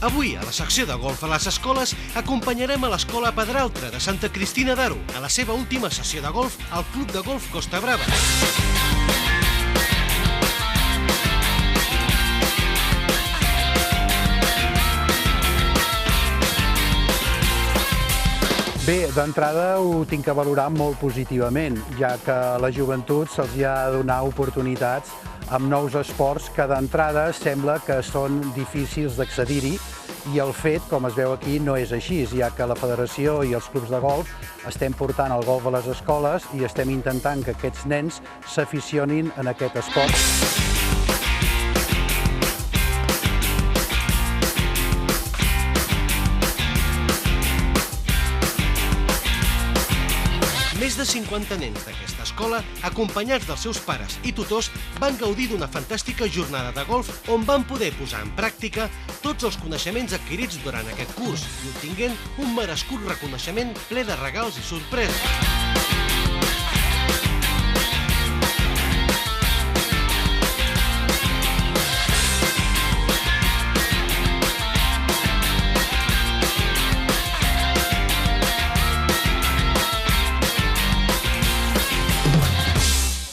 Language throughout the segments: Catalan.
Avui, a la secció de golf a les escoles, acompanyarem a l'escola Pedraltra de Santa Cristina d'Aro a la seva última sessió de golf al Club de Golf Costa Brava. Bé, d'entrada ho tinc que valorar molt positivament, ja que a la joventut se'ls ha de donar oportunitats amb nous esports que d'entrada sembla que són difícils d'accedir-hi i el fet, com es veu aquí, no és així, ja que la federació i els clubs de golf estem portant el golf a les escoles i estem intentant que aquests nens s'aficionin en aquest esport. Més de 50 nens d'aquesta escola, acompanyats dels seus pares i tutors, van gaudir d'una fantàstica jornada de golf on van poder posar en pràctica tots els coneixements adquirits durant aquest curs i obtinguent un merescut reconeixement ple de regals i sorpreses.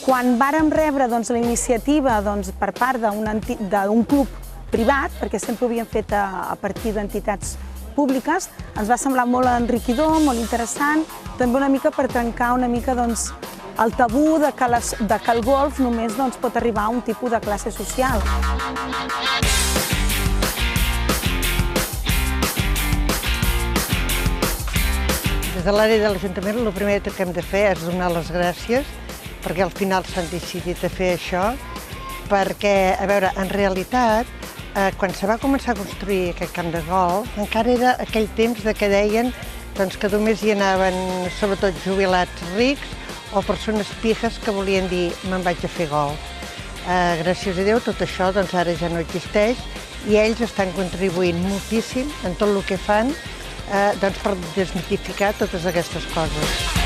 Quan vàrem rebre la iniciativa per part d'un club privat, perquè sempre ho havien fet a partir d'entitats públiques, ens va semblar molt enriquidor, molt interessant, també una mica per trencar una mica el tabú de que el golf només pot arribar a un tipus de classe social. Des de l'àrea de l'Ajuntament el primer que hem de fer és donar les gràcies perquè al final s'han decidit a fer això, perquè, a veure, en realitat, quan se va començar a construir aquest camp de golf, encara era aquell temps que deien que només hi anaven sobretot jubilats rics o persones pijes que volien dir me'n vaig a fer golf. Gràcies a Déu tot això ara ja no existeix i ells estan contribuint moltíssim en tot el que fan per desmitificar totes aquestes coses.